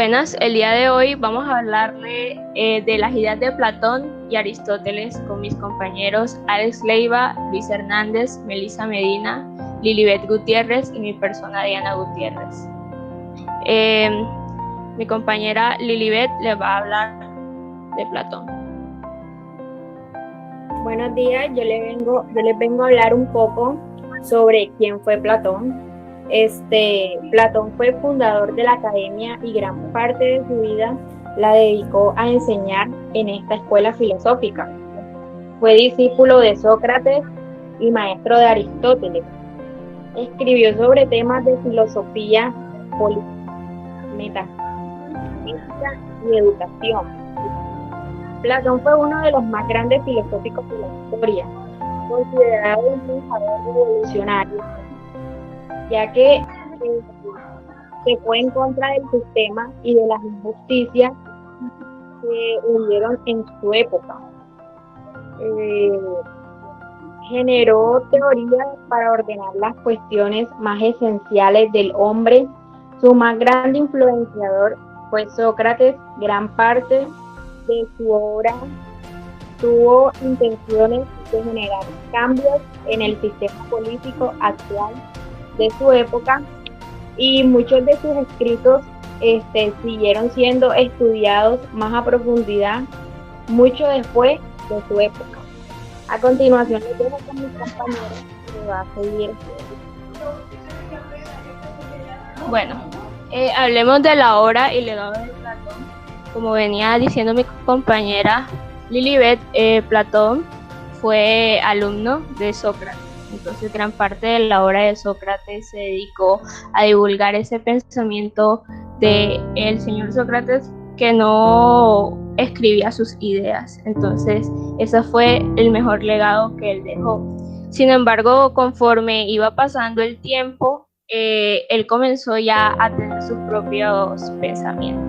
Buenas, el día de hoy vamos a hablarle de las ideas de Platón y Aristóteles con mis compañeros Alex Leiva, Luis Hernández, Melissa Medina, Lilibet Gutiérrez y mi persona Diana Gutiérrez. Mi compañera Lilibet le va a hablar de Platón. Buenos días, yo les vengo a hablar un poco sobre quién fue Platón. Platón fue fundador de la academia y gran parte de su vida la dedicó a enseñar en esta escuela filosófica. Fue discípulo de Sócrates y maestro de Aristóteles. Escribió sobre temas de filosofía, política, metafísica y educación. Platón fue uno de los más grandes filosóficos de la historia, considerado un pensador revolucionario, ya que se fue en contra del sistema y de las injusticias que hubieron en su época. Generó teorías para ordenar las cuestiones más esenciales del hombre. Su más grande influenciador fue Sócrates. Gran parte de su obra tuvo intenciones de generar cambios en el sistema político actual de su época, y muchos de sus escritos siguieron siendo estudiados más a profundidad mucho después de su época. A continuación les dejo con mis compañeros que va a seguir. Bueno, hablemos de la obra y legado de Platón. Como venía diciendo mi compañera Lilibet, Platón fue alumno de Sócrates. Entonces, gran parte de la obra de Sócrates se dedicó a divulgar ese pensamiento del señor Sócrates, que no escribía sus ideas. Entonces, ese fue el mejor legado que él dejó. Sin embargo, conforme iba pasando el tiempo, él comenzó ya a tener sus propios pensamientos.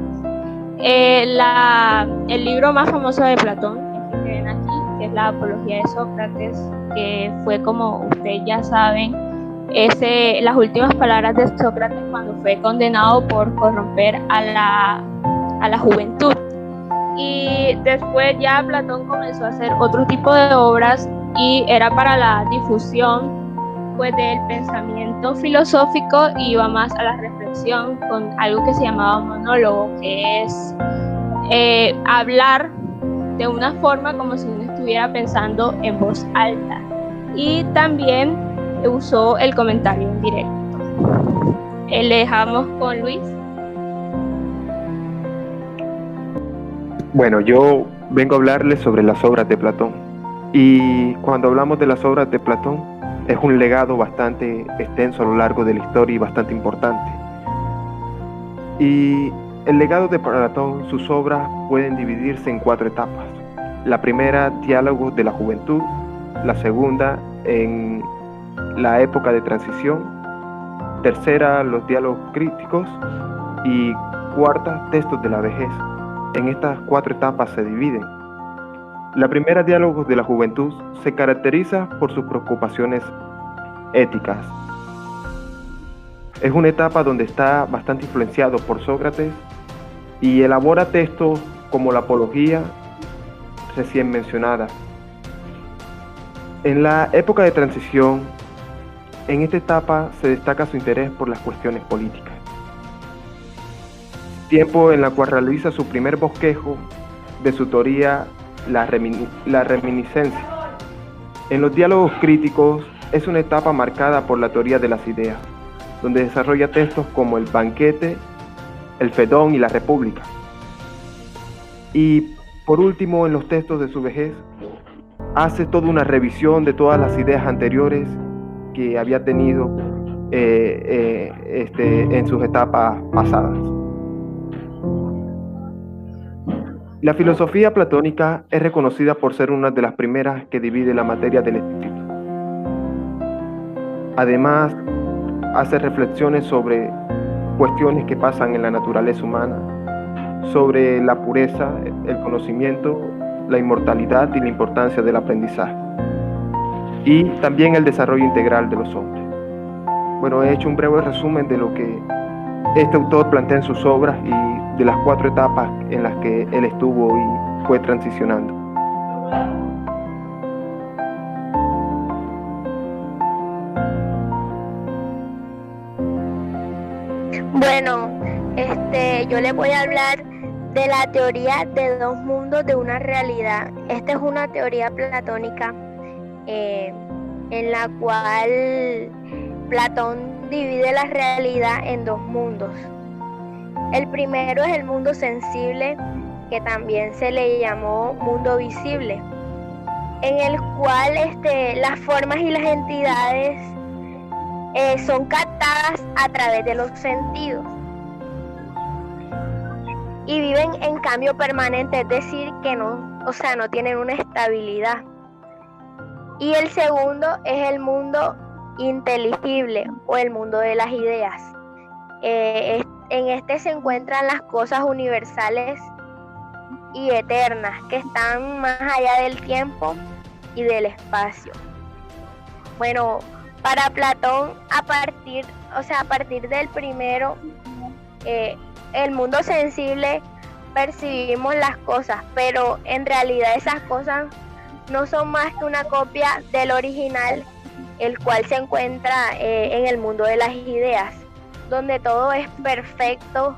El libro más famoso de Platón, el que ven aquí, que es la Apología de Sócrates, que fue, como ustedes ya saben, las últimas palabras de Sócrates cuando fue condenado por corromper a la juventud. Y después ya Platón comenzó a hacer otro tipo de obras, y era para la difusión pues del pensamiento filosófico, y iba más a la reflexión con algo que se llamaba monólogo, que es hablar de una forma como si uno estuviera pensando en voz alta. Y también usó el comentario en directo. Le dejamos con Luis. Bueno, yo vengo a hablarles sobre las obras de Platón. Y cuando hablamos de las obras de Platón, es un legado bastante extenso a lo largo de la historia y bastante importante. Y el legado de Platón, sus obras pueden dividirse en 4 etapas. La primera, diálogos de la juventud. La segunda, en la época de transición. Tercera, los diálogos críticos. Y cuarta, textos de la vejez. En estas 4 etapas se dividen. La primera, diálogos de la juventud, se caracteriza por sus preocupaciones éticas. Es una etapa donde está bastante influenciado por Sócrates y elabora textos como la Apología recién mencionada. En la época de transición, en esta etapa se destaca su interés por las cuestiones políticas, tiempo en la cual realiza su primer bosquejo de su teoría, la reminiscencia. En los diálogos críticos es una etapa marcada por la teoría de las ideas, donde desarrolla textos como El banquete, El Fedón y La República. Y por último, en los textos de su vejez, hace toda una revisión de todas las ideas anteriores que había tenido en sus etapas pasadas. La filosofía platónica es reconocida por ser una de las primeras que divide la materia del espíritu. Además, hace reflexiones sobre cuestiones que pasan en la naturaleza humana, sobre la pureza, el conocimiento, la inmortalidad y la importancia del aprendizaje, y también el desarrollo integral de los hombres. Bueno, he hecho un breve resumen de lo que este autor plantea en sus obras y de las 4 etapas en las que él estuvo y fue transicionando. Bueno, yo les voy a hablar de la teoría de dos mundos de una realidad. Esta es una teoría platónica en la cual Platón divide la realidad en dos mundos. El primero es el mundo sensible, que también se le llamó mundo visible, en el cual las formas y las entidades son captadas a través de los sentidos y viven en cambio permanente, es decir, que no tienen una estabilidad. Y el segundo es el mundo inteligible o el mundo de las ideas. En este se encuentran las cosas universales y eternas que están más allá del tiempo y del espacio. Bueno, para Platón, a partir del primero, el mundo sensible, percibimos las cosas, pero en realidad esas cosas no son más que una copia del original, el cual se encuentra en el mundo de las ideas, donde todo es perfecto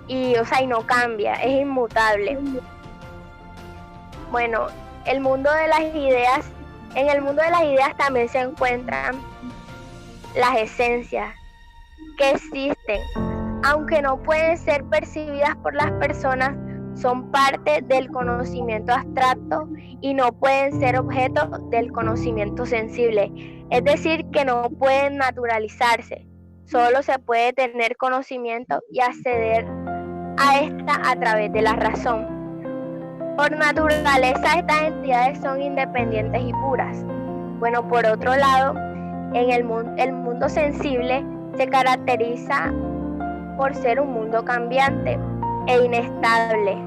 y no cambia, es inmutable. Bueno, en el mundo de las ideas también se encuentran las esencias que existen, aunque no pueden ser percibidas por las personas, son parte del conocimiento abstracto y no pueden ser objeto del conocimiento sensible. Es decir, que no pueden naturalizarse. Solo se puede tener conocimiento y acceder a esta a través de la razón. Por naturaleza, estas entidades son independientes y puras. Bueno, por otro lado, el mundo sensible se caracteriza por ser un mundo cambiante e inestable.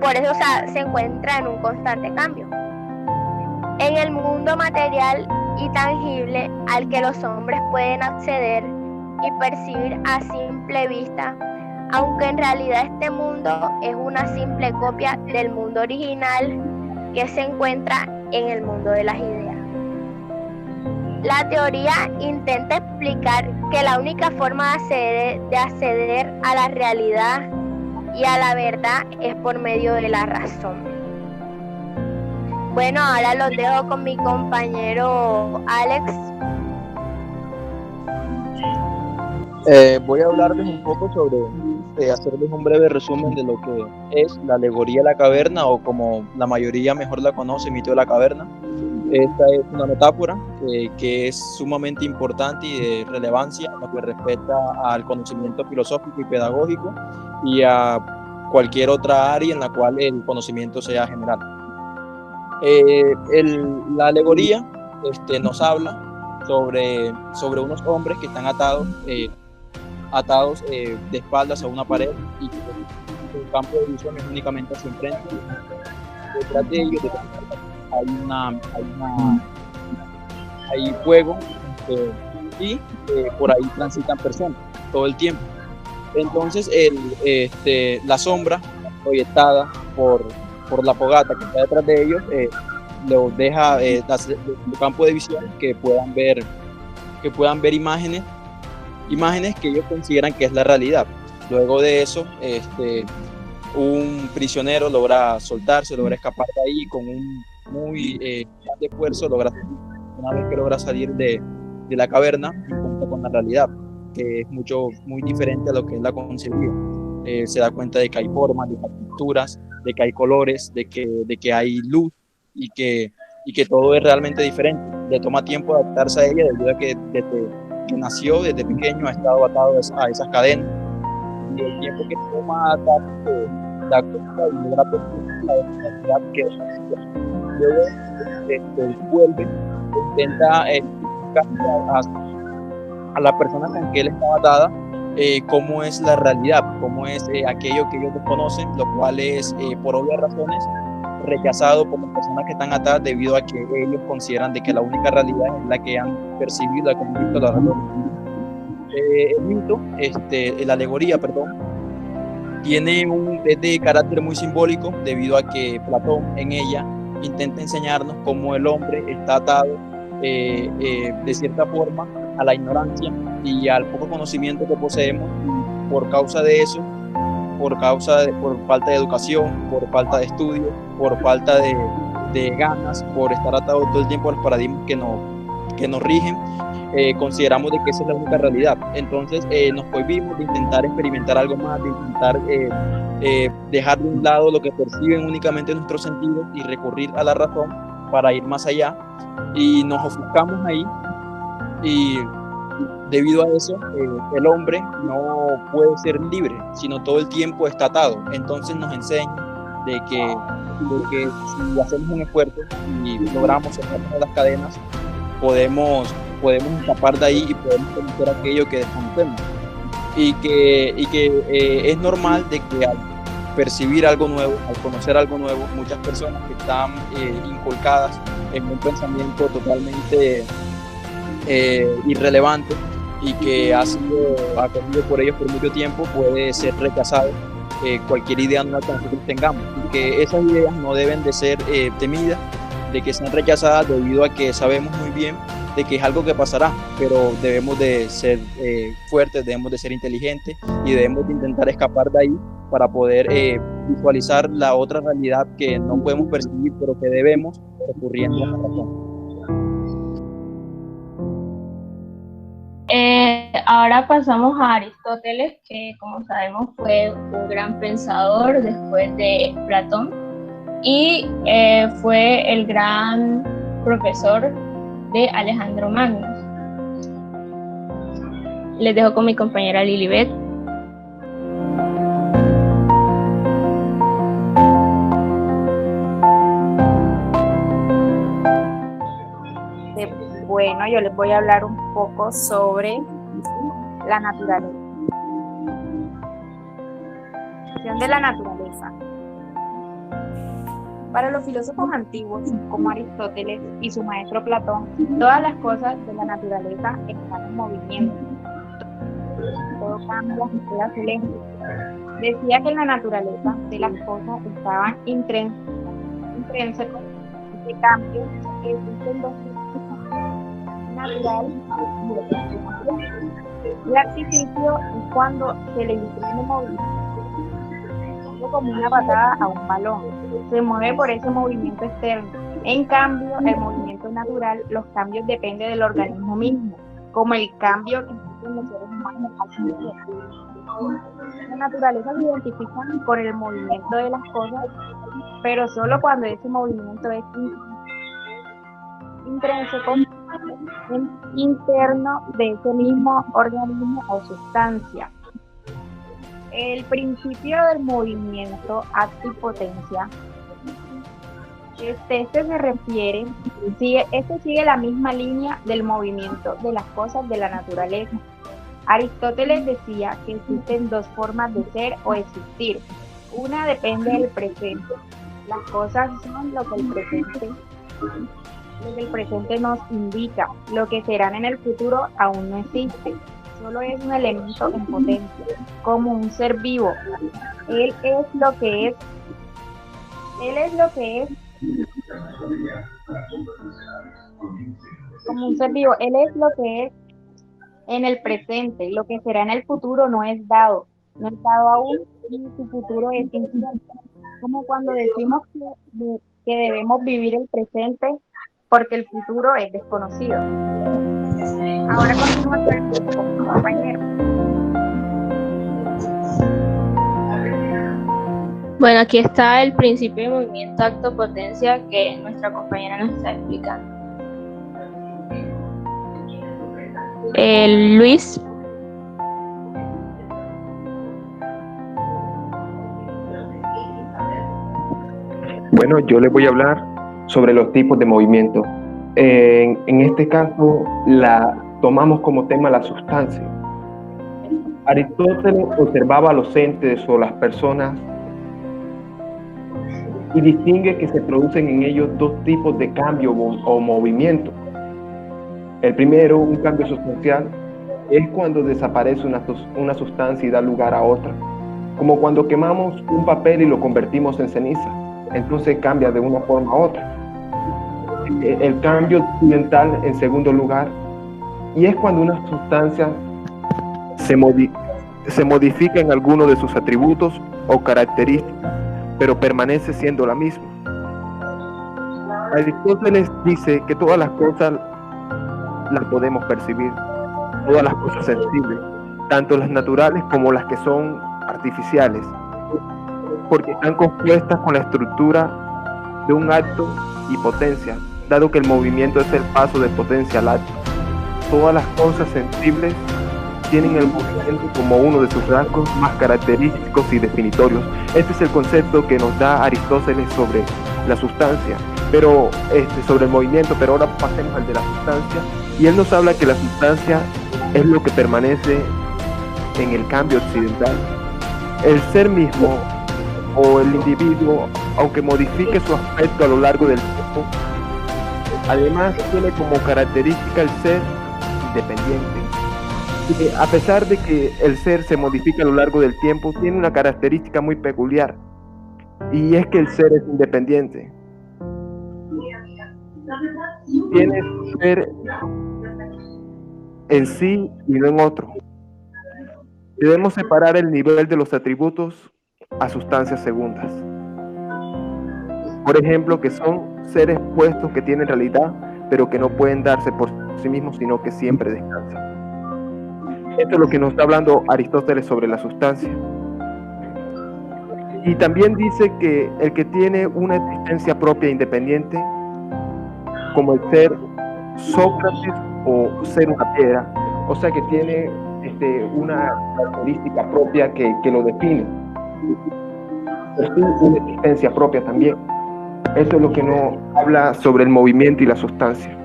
Por eso se encuentra en un constante cambio. En el mundo material y tangible al que los hombres pueden acceder y percibir a simple vista, aunque en realidad este mundo es una simple copia del mundo original que se encuentra en el mundo de las ideas. La teoría intenta explicar que la única forma de acceder a la realidad y a la verdad es por medio de la razón. Bueno, ahora los dejo con mi compañero Alex. Voy a hablarles un poco sobre, hacerles un breve resumen de lo que es la alegoría de la caverna, o como la mayoría mejor la conoce, mito de la caverna. Esta es una metáfora que es sumamente importante y de relevancia en lo que respecta al conocimiento filosófico y pedagógico y a cualquier otra área en la cual el conocimiento sea general. La alegoría nos habla sobre unos hombres que están atados de espaldas a una pared y que el campo de visión es únicamente hacia enfrente. Detrás de ellos hay fuego y por ahí transitan personas todo el tiempo. Entonces la sombra proyectada por la fogata que está detrás de ellos los deja el campo de visión que puedan ver imágenes que ellos consideran que es la realidad. Luego de eso un prisionero logra soltarse, logra escapar de ahí con un muy grande esfuerzo. Una vez que logra salir de la caverna, encuentra con la realidad, que es muy diferente a lo que él la concebía. Se da cuenta de que hay formas, de que hay texturas, de que hay colores, de que hay luz y que todo es realmente diferente. Le toma tiempo adaptarse a ella debido a que desde que nació, desde pequeño, ha estado atado a esas cadenas, y el tiempo que toma adaptarse da cuenta y logra percibir la realidad que es. Luego vuelve, intenta a la persona con que él estaba atada cómo es la realidad, cómo es aquello que ellos desconocen, lo cual es por obvias razones rechazado por las personas que están atadas, debido a que ellos consideran de que la única realidad es la que han percibido, la que han visto, la razón. El mito, la alegoría, es de carácter muy simbólico, debido a que Platón en ella intenta enseñarnos cómo el hombre está atado de cierta forma a la ignorancia y al poco conocimiento que poseemos, y por causa de eso, por falta de educación, por falta de estudio, por falta de ganas, por estar atado todo el tiempo a los paradigmas que nos rigen, consideramos de que esa es la única realidad. Entonces nos prohibimos de intentar experimentar algo más, de intentar dejar de un lado lo que perciben únicamente nuestros sentidos y recurrir a la razón para ir más allá, y nos ofuscamos ahí, y debido a eso el hombre no puede ser libre, sino todo el tiempo está atado. Entonces nos enseña de que si hacemos un esfuerzo y logramos sacarnos de las cadenas, podemos escapar de ahí y podemos conocer aquello que desconocemos, y que es normal de que al percibir algo nuevo, al conocer algo nuevo, muchas personas que están inculcadas en un pensamiento totalmente irrelevante y que ha sido acogido por ellos por mucho tiempo, puede ser rechazado cualquier idea nueva que nosotros tengamos, y que esas ideas no deben de ser temidas, de que sean rechazadas, debido a que sabemos muy bien de que es algo que pasará, pero debemos de ser fuertes, debemos de ser inteligentes, y debemos de intentar escapar de ahí para poder visualizar la otra realidad que no podemos percibir, pero que debemos, recurriendo a la razón. Ahora pasamos a Aristóteles, que como sabemos fue un gran pensador después de Platón, y fue el gran profesor de Alejandro Magno. Les dejo con mi compañera Lilibet. Bueno, yo les voy a hablar un poco sobre la naturaleza. De la naturaleza. Para los filósofos antiguos, como Aristóteles y su maestro Platón, todas las cosas de la naturaleza están en movimiento. Todo cambia y queda silencio. Decía que en la naturaleza de las cosas estaban intrínsecos de cambio, que existen dos tipos: natural y artificial. El artificio es cuando se le imprime movimiento, como una patada a un balón, se mueve por ese movimiento externo. En cambio, el movimiento natural, los cambios dependen del organismo mismo, como el cambio que existe en los seres humanos. La naturaleza se identifica con el movimiento de las cosas, pero solo cuando ese movimiento es intrínseco, interno de ese mismo organismo o sustancia. El principio del movimiento, acto y potencia, este se refiere, sigue la misma línea del movimiento de las cosas de la naturaleza. Aristóteles decía que existen dos formas de ser o existir. Una depende del presente. Las cosas son lo que el presente nos indica. Lo que serán en el futuro aún no existe. Solo es un elemento en potencia, como un ser vivo. Él es lo que es. Como un ser vivo, él es lo que es en el presente. Lo que será en el futuro no es dado aún, y su futuro es incierto. Como cuando decimos que debemos vivir el presente porque el futuro es desconocido. Ahora continuamos con mi compañero. Bueno, aquí está el principio de movimiento, acto, potencia, que nuestra compañera nos está explicando. Luis. Bueno, yo les voy a hablar sobre los tipos de movimiento. En este caso, tomamos como tema la sustancia. Aristóteles observaba a los entes o las personas y distingue que se producen en ellos dos tipos de cambio o movimiento. El primero, un cambio sustancial, es cuando desaparece una sustancia y da lugar a otra. como cuando quemamos un papel y lo convertimos en ceniza, entonces cambia de una forma a otra. El cambio occidental en segundo lugar, y es cuando una sustancia se modifica en alguno de sus atributos o características, pero permanece siendo la misma. Aristóteles dice que todas las cosas las podemos percibir, todas las cosas sensibles, tanto las naturales como las que son artificiales, porque están compuestas con la estructura de un acto y potencia, dado que el movimiento es el paso de potencia al acto. Todas las cosas sensibles tienen el movimiento como uno de sus rasgos más característicos y definitorios. Este es el concepto que nos da Aristóteles sobre la sustancia, pero sobre el movimiento, pero ahora pasemos al de la sustancia, y él nos habla que la sustancia es lo que permanece en el cambio occidental. El ser mismo o el individuo, aunque modifique su aspecto a lo largo del tiempo, además tiene como característica el ser independiente. Y a pesar de que el ser se modifica a lo largo del tiempo, tiene una característica muy peculiar, y es que el ser es independiente. Tiene su ser en sí y no en otro. Debemos separar el nivel de los atributos a sustancias segundas. Por ejemplo, que son seres puestos que tienen realidad, pero que no pueden darse por sí mismos, sino que siempre descansan. Esto es lo que nos está hablando Aristóteles sobre la sustancia. Y también dice que el que tiene una existencia propia e independiente, como el ser Sócrates o ser una piedra, o sea que tiene una característica propia que lo define, es una existencia propia también. Eso es lo que nos habla sobre el movimiento y la sustancia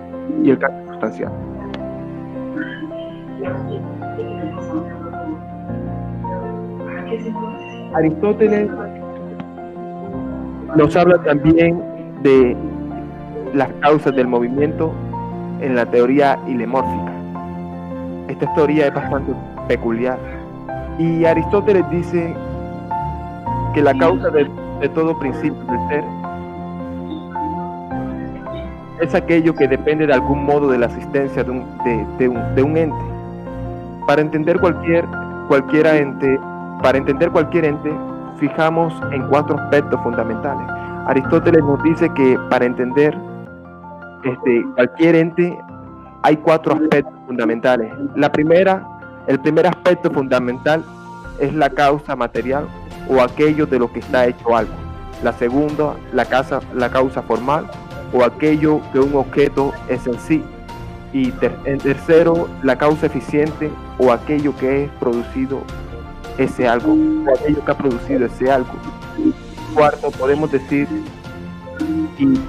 y el cambio sustancial. Aristóteles nos habla también de las causas del movimiento en la teoría hilemórfica. Esta teoría es bastante peculiar, y Aristóteles dice que la causa de todo principio del ser es aquello que depende de algún modo de la existencia de un ente. Para entender cualquier ente, fijamos en 4 aspectos fundamentales. Aristóteles nos dice que para entender cualquier ente hay 4 aspectos fundamentales. El primer aspecto fundamental es la causa material o aquello de lo que está hecho algo. La segunda, la causa formal o aquello que un objeto es en sí. Y en tercero, la causa eficiente o aquello que es producido ese algo, o aquello que ha producido ese algo. Y cuarto, podemos decir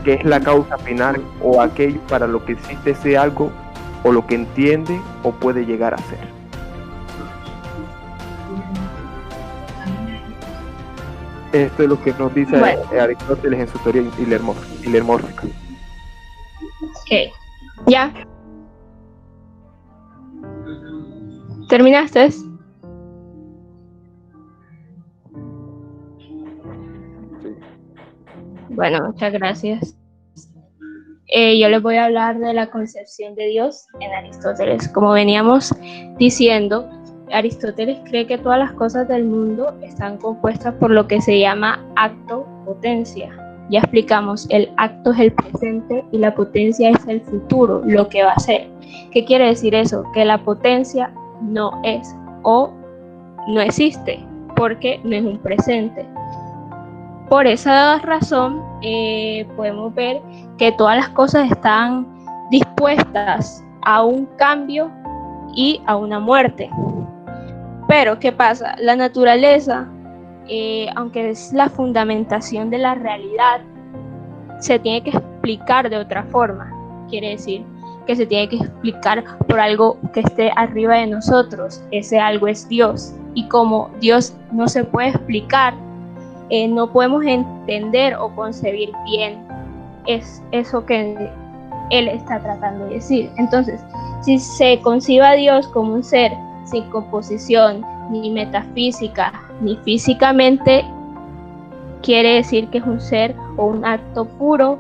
que es la causa final o aquello para lo que existe ese algo o lo que entiende o puede llegar a ser. Esto es lo que nos dice Aristóteles en su teoría hilermórfica. Ok, ya. ¿Terminaste? Sí. Bueno, muchas gracias. Yo les voy a hablar de la concepción de Dios en Aristóteles. Como veníamos diciendo, Aristóteles cree que todas las cosas del mundo están compuestas por lo que se llama acto-potencia. Ya explicamos, el acto es el presente y la potencia es el futuro, lo que va a ser. ¿Qué quiere decir eso? Que la potencia no es o no existe, porque no es un presente. Por esa razón, podemos ver que todas las cosas están dispuestas a un cambio y a una muerte. Pero, ¿qué pasa? La naturaleza, aunque es la fundamentación de la realidad, se tiene que explicar de otra forma. Quiere decir que se tiene que explicar por algo que esté arriba de nosotros. Ese algo es Dios. Y como Dios no se puede explicar, no podemos entender o concebir bien es eso que Él está tratando de decir. Entonces, si se concibe a Dios como un ser sin composición ni metafísica, ni físicamente quiere decir que es un ser o un acto puro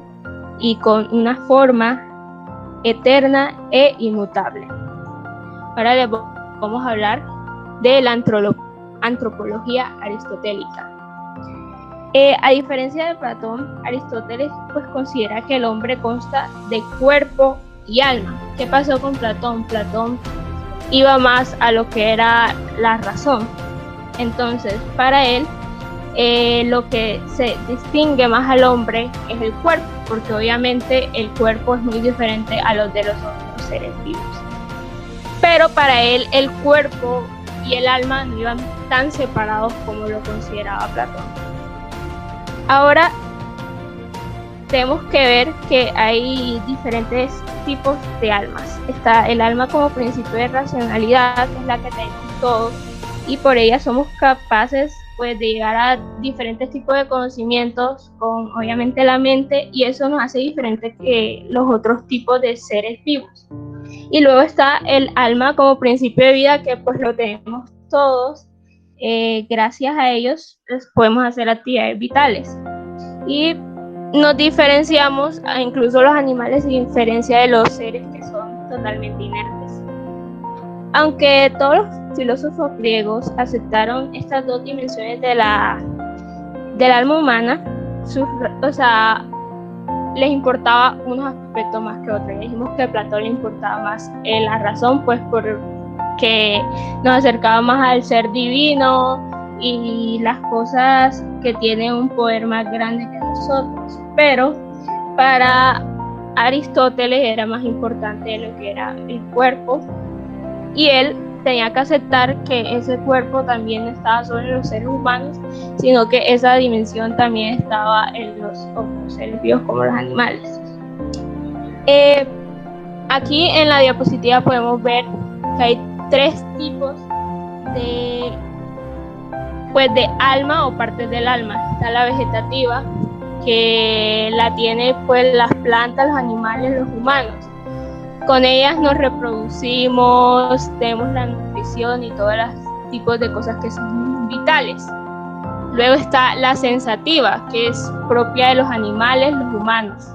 y con una forma eterna e inmutable. Ahora les vamos a hablar de la antropología aristotélica. A diferencia de Platón, Aristóteles pues considera que el hombre consta de cuerpo y alma. ¿Qué pasó con Platón? Platón iba más a lo que era la razón. Entonces, para él, lo que se distingue más al hombre es el cuerpo, porque obviamente el cuerpo es muy diferente a los de los otros seres vivos. Pero para él el cuerpo y el alma no iban tan separados como lo consideraba Platón. Ahora tenemos que ver que hay diferentes tipos de almas. Está el alma como principio de racionalidad, que es la que tenemos todos, y por ella somos capaces pues de llegar a diferentes tipos de conocimientos con obviamente la mente, y eso nos hace diferente que los otros tipos de seres vivos. Y luego está el alma como principio de vida, que pues lo tenemos todos. Gracias a ellos pues, podemos hacer actividades vitales y nos diferenciamos, incluso los animales, se diferencia de los seres que son totalmente inertes. Aunque todos los filósofos griegos aceptaron estas dos dimensiones del alma humana, les importaba unos aspectos más que otros. Dijimos que a Platón le importaba más la razón, pues porque nos acercaba más al ser divino y las cosas que tienen un poder más grande que nosotros. Pero para Aristóteles era más importante lo que era el cuerpo, y él tenía que aceptar que ese cuerpo también no estaba solo en los seres humanos, sino que esa dimensión también estaba en los otros seres vivos como los animales. Aquí en la diapositiva podemos ver que hay tres tipos de alma o partes del alma. Está la vegetativa, que la tiene pues las plantas, los animales, los humanos. Con ellas nos reproducimos, tenemos la nutrición y todos los tipos de cosas que son vitales. Luego está la sensativa, que es propia de los animales, los humanos.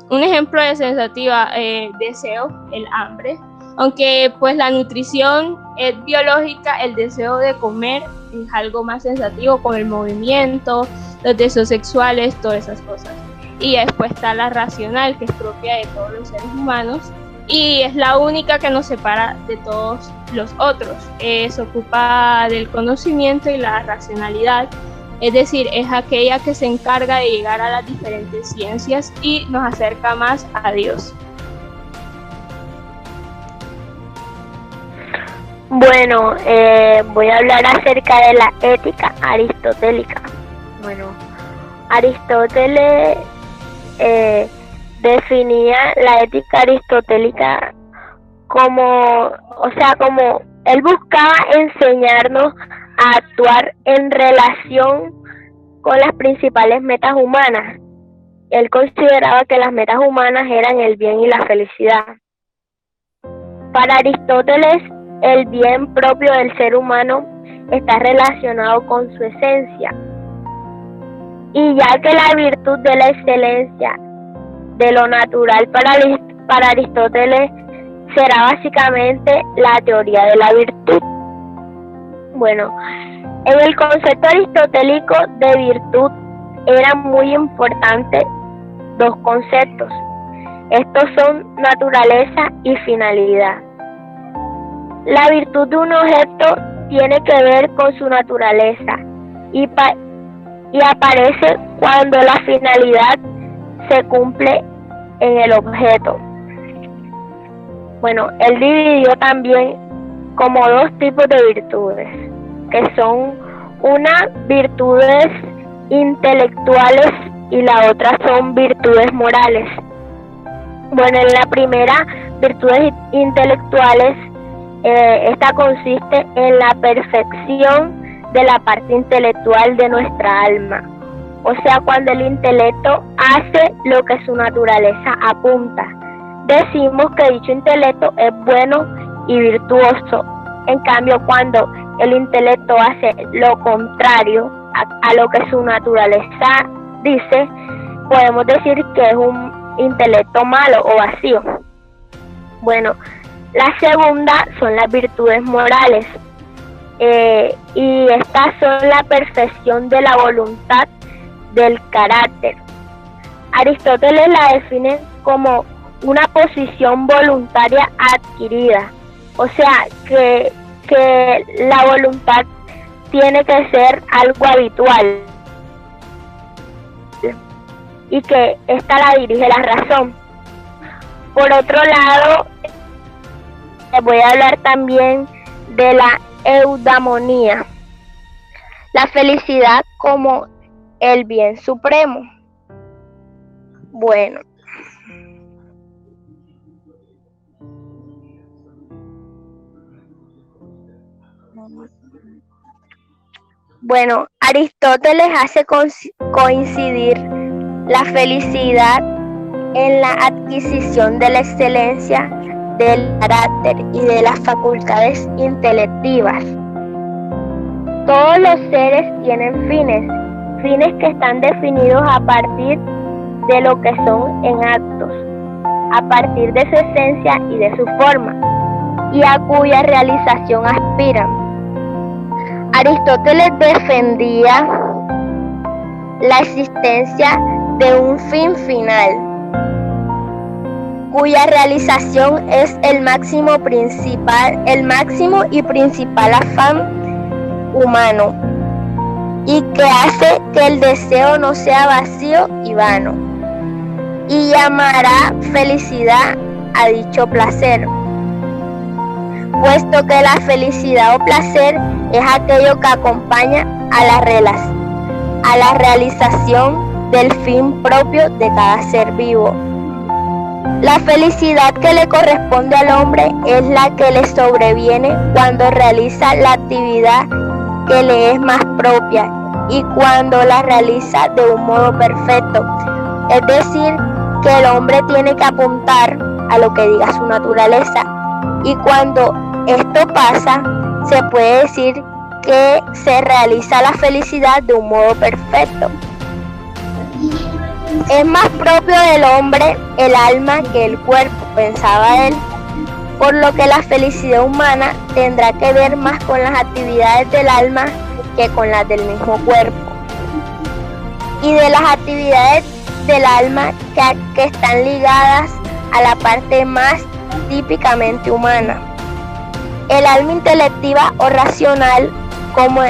Un ejemplo de sensativa, deseo, el hambre. Aunque pues la nutrición es biológica, el deseo de comer es algo más sensativo, con el movimiento, los deseos sexuales, todas esas cosas. Y después está la racional, que es propia de todos los seres humanos y es la única que nos separa de todos los otros. Se ocupa del conocimiento y la racionalidad, es decir, es aquella que se encarga de llegar a las diferentes ciencias y nos acerca más a Dios. Bueno, voy a hablar acerca de la ética aristotélica. Bueno, Aristóteles definía la ética aristotélica como él buscaba enseñarnos a actuar en relación con las principales metas humanas. Él consideraba que las metas humanas eran el bien y la felicidad. Para Aristóteles, el bien propio del ser humano está relacionado con su esencia. Y ya que la virtud de la excelencia de lo natural para Aristóteles será básicamente la teoría de la virtud. Bueno, en el concepto aristotélico de virtud eran muy importantes dos conceptos. Estos son naturaleza y finalidad. La virtud de un objeto tiene que ver con su naturaleza y aparece cuando la finalidad se cumple en el objeto. Bueno, él dividió también como dos tipos de virtudes, que son unas virtudes intelectuales y la otra son virtudes morales. Bueno, en la primera, virtudes intelectuales, esta consiste en la perfección de la parte intelectual de nuestra alma. O sea, cuando el intelecto hace lo que su naturaleza apunta. Decimos que dicho intelecto es bueno y virtuoso En cambio, cuando el intelecto hace lo contrario a lo que su naturaleza dice, podemos decir que es un intelecto malo o vacío. Bueno, la segunda son las virtudes morales, y estas son la perfección de la voluntad, del carácter. Aristóteles la define como una posición voluntaria adquirida, o sea que la voluntad tiene que ser algo habitual y que esta la dirige la razón. Por otro lado, les voy a hablar también de la eudamonía, la felicidad como el bien supremo. Bueno, Aristóteles hace coincidir la felicidad en la adquisición de la excelencia del carácter y de las facultades intelectivas. Todos los seres tienen fines que están definidos a partir de lo que son en actos, a partir de su esencia y de su forma, y a cuya realización aspiran. Aristóteles defendía la existencia de un fin final, cuya realización es el máximo y principal afán humano, y que hace que el deseo no sea vacío y vano, y llamará felicidad a dicho placer, puesto que la felicidad o placer es aquello que acompaña a la realización del fin propio de cada ser vivo. La felicidad que le corresponde al hombre es la que le sobreviene cuando realiza la actividad que le es más propia y cuando la realiza de un modo perfecto. Es decir, que el hombre tiene que apuntar a lo que diga su naturaleza, y cuando esto pasa, se puede decir que se realiza la felicidad de un modo perfecto. Es más propio del hombre el alma que el cuerpo, pensaba él, por lo que la felicidad humana tendrá que ver más con las actividades del alma que con las del mismo cuerpo. Y de las actividades del alma que están ligadas a la parte más típicamente humana. El alma intelectiva o racional, como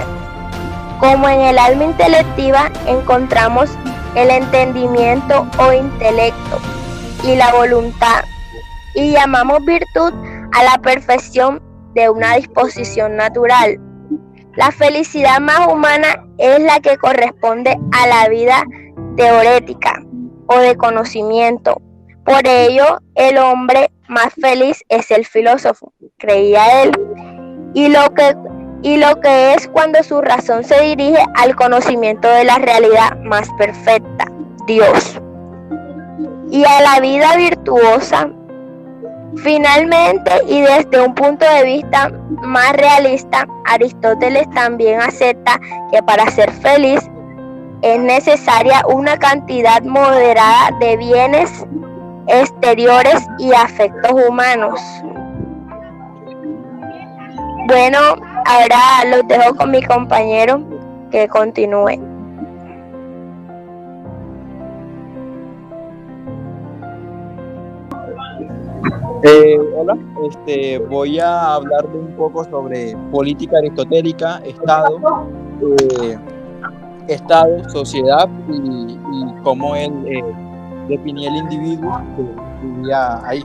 en el alma intelectiva encontramos el entendimiento o intelecto y la voluntad, y llamamos virtud a la perfección de una disposición natural. La felicidad más humana es la que corresponde a la vida teorética o de conocimiento. Por ello, el hombre más feliz es el filósofo, creía él, y lo que es cuando su razón se dirige al conocimiento de la realidad más perfecta, Dios, y a la vida virtuosa. Finalmente, y desde un punto de vista más realista, Aristóteles también acepta que para ser feliz es necesaria una cantidad moderada de bienes exteriores y afectos humanos. Bueno, ahora los dejo con mi compañero que continúe. Hola, voy a hablarle un poco sobre política aristotélica, Estado, sociedad y cómo él definía el individuo que vivía ahí.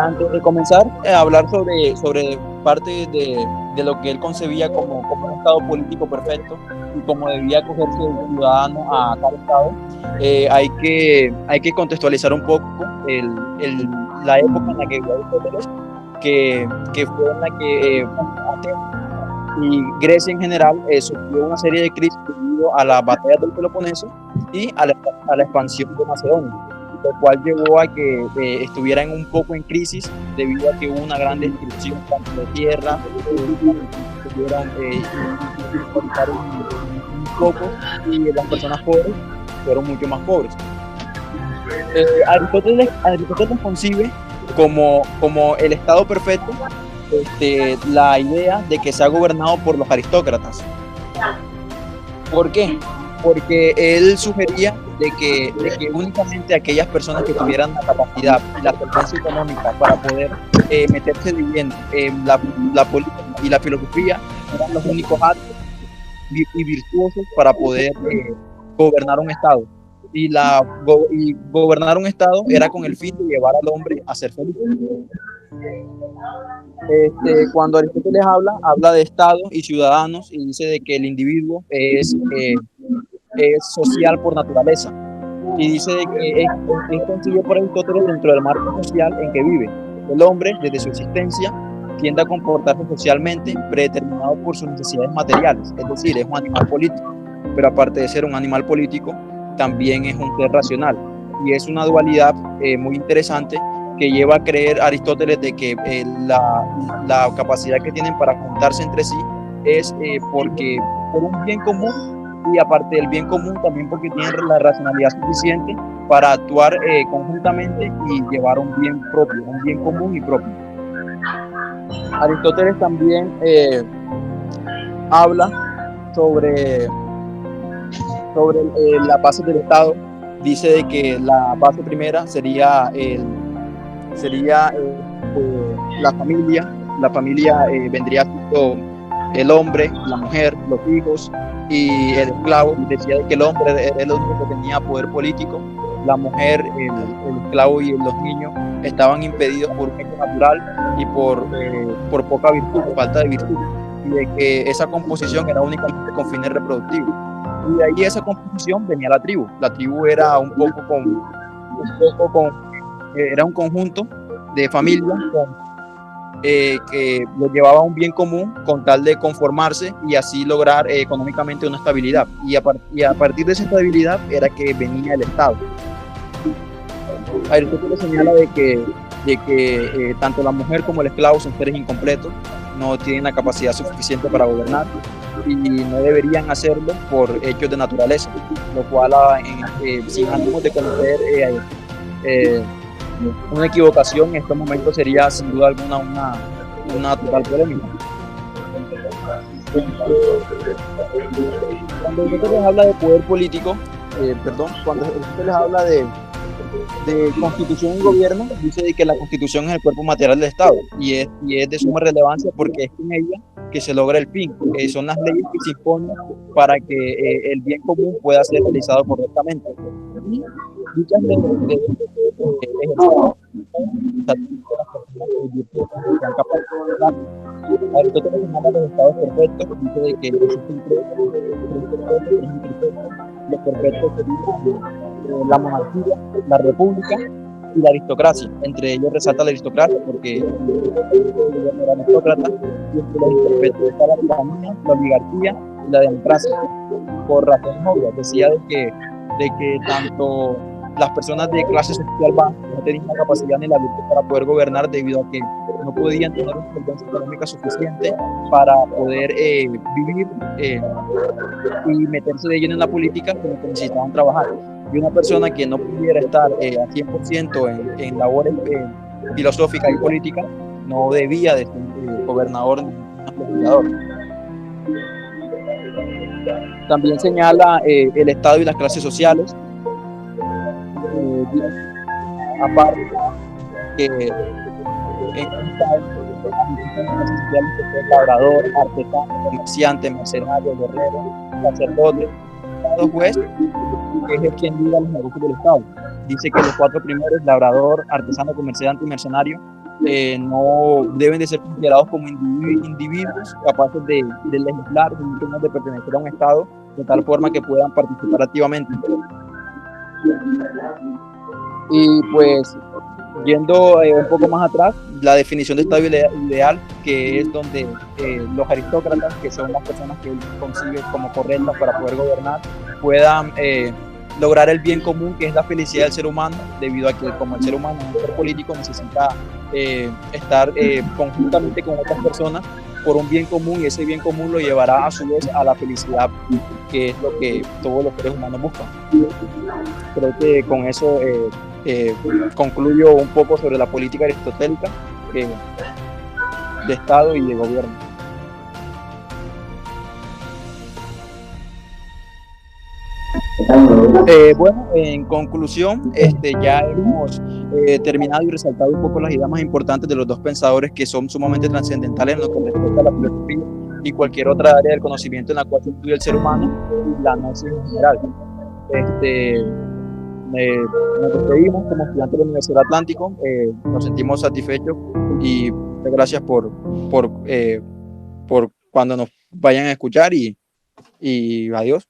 Antes de comenzar a hablar sobre parte de lo que él concebía como un Estado político perfecto y cómo debía acogerse el ciudadano a cada Estado, hay que contextualizar un poco la época en la que vivió Aristóteles, que fue en la que y Grecia en general sufrió una serie de crisis debido a las batallas del Peloponeso y a la expansión de Macedonia. lo cual llevó a que estuvieran un poco en crisis debido a que hubo una gran destrucción tanto de tierra, tuvieron un poco, y las personas pobres fueron mucho más pobres. Aristóteles concibe como el Estado perfecto la idea de que sea gobernado por los aristócratas. ¿Por qué? Porque él sugería de que únicamente aquellas personas que tuvieran la capacidad y la solvencia económica para poder meterse de lleno en la política y la filosofía eran los únicos aptos y virtuosos para poder gobernar un Estado. Y gobernar un Estado era con el fin de llevar al hombre a ser feliz. Cuando Aristóteles habla de Estado y ciudadanos, y dice de que el individuo es social por naturaleza, y dice de que es concebido por Aristóteles dentro del marco social en que vive. El hombre, desde su existencia, tiende a comportarse socialmente predeterminado por sus necesidades materiales, es decir, es un animal político, pero aparte de ser un animal político, también es un ser racional, y es una dualidad muy interesante que lleva a creer Aristóteles de que la capacidad que tienen para juntarse entre sí es porque por un bien común, y aparte del bien común también porque tienen la racionalidad suficiente para actuar conjuntamente y llevar un bien propio, un bien común y propio. Aristóteles también habla sobre la base del Estado. Dice de que la base primera sería la familia. La familia vendría siendo el hombre, la mujer, los hijos y el esclavo. Decía de que el hombre era el único que tenía poder político. La mujer, el esclavo y los niños estaban impedidos por un hecho natural y por poca virtud, falta de virtud, y de que esa composición era únicamente con fines reproductivos. Y de ahí esa composición venía la tribu. La tribu era era un conjunto de familias que lo llevaba a un bien común con tal de conformarse y así lograr económicamente una estabilidad. Y a partir de esa estabilidad era que venía el Estado. Aristóteles señala de que tanto la mujer como el esclavo son seres incompletos, no tienen la capacidad suficiente para gobernar y no deberían hacerlo por hechos de naturaleza, lo cual sin ánimo de cometer una equivocación en estos momentos sería sin duda alguna una total polémica. Cuando Aristóteles habla de poder político, cuando Aristóteles habla de constitución y gobierno, dice de que la constitución es el cuerpo material del Estado y es de suma relevancia porque es con ella que se logra el fin, son las leyes que se imponen para que el bien común pueda ser realizado correctamente. Y dichas leyes deben ser ejercidas sean capaces de lograr. Aristóteles habla de los estados perfectos, dice de que existen tres imperfectos. Los perfectos serían la monarquía, la república y la aristocracia. Entre ellos resalta la aristocracia porque el aristócrata, y entre los imperfectos está la tiranía, la oligarquía y la democracia. Por razones obvias, decía de que tanto las personas de clase social baja no tenían la capacidad ni la virtud para poder gobernar debido a que no podían tener una solvencia económica suficiente para poder vivir y meterse de lleno en la política, como que necesitaban trabajar. Y una persona que no pudiera estar a 100% en labores filosóficas y políticas no debía de ser gobernador ni legislador. También señala el Estado y las clases sociales. Aparte que en un Estado el labrador, artesano, comerciante, mercenario, guerrero, sacerdote, Estado juez, que es quien diga los negocios del Estado. Dice que los cuatro primeros, labrador, artesano, comerciante y mercenario, no deben de ser considerados como individuos capaces de legislar, sino de pertenecer a un Estado de tal forma que puedan participar activamente. Y pues, yendo un poco más atrás, la definición de Estado ideal, que es donde los aristócratas, que son las personas que él concibe como correctas para poder gobernar, puedan lograr el bien común, que es la felicidad del ser humano, debido a que como el ser humano es un ser político, necesita estar conjuntamente con otras personas por un bien común, y ese bien común lo llevará a su vez a la felicidad, que es lo que todos los seres humanos buscan. Creo que con eso concluyo un poco sobre la política aristotélica de Estado y de gobierno. Bueno, en conclusión, ya hemos terminado y resaltado un poco las ideas más importantes de los dos pensadores, que son sumamente trascendentales en lo que respecta a la filosofía y cualquier otra área del conocimiento en la cual se estudia el ser humano y la gnosis en general. Nos despedimos como estudiantes de la Universidad Atlántico, nos sentimos satisfechos y muchas gracias por cuando nos vayan a escuchar y adiós.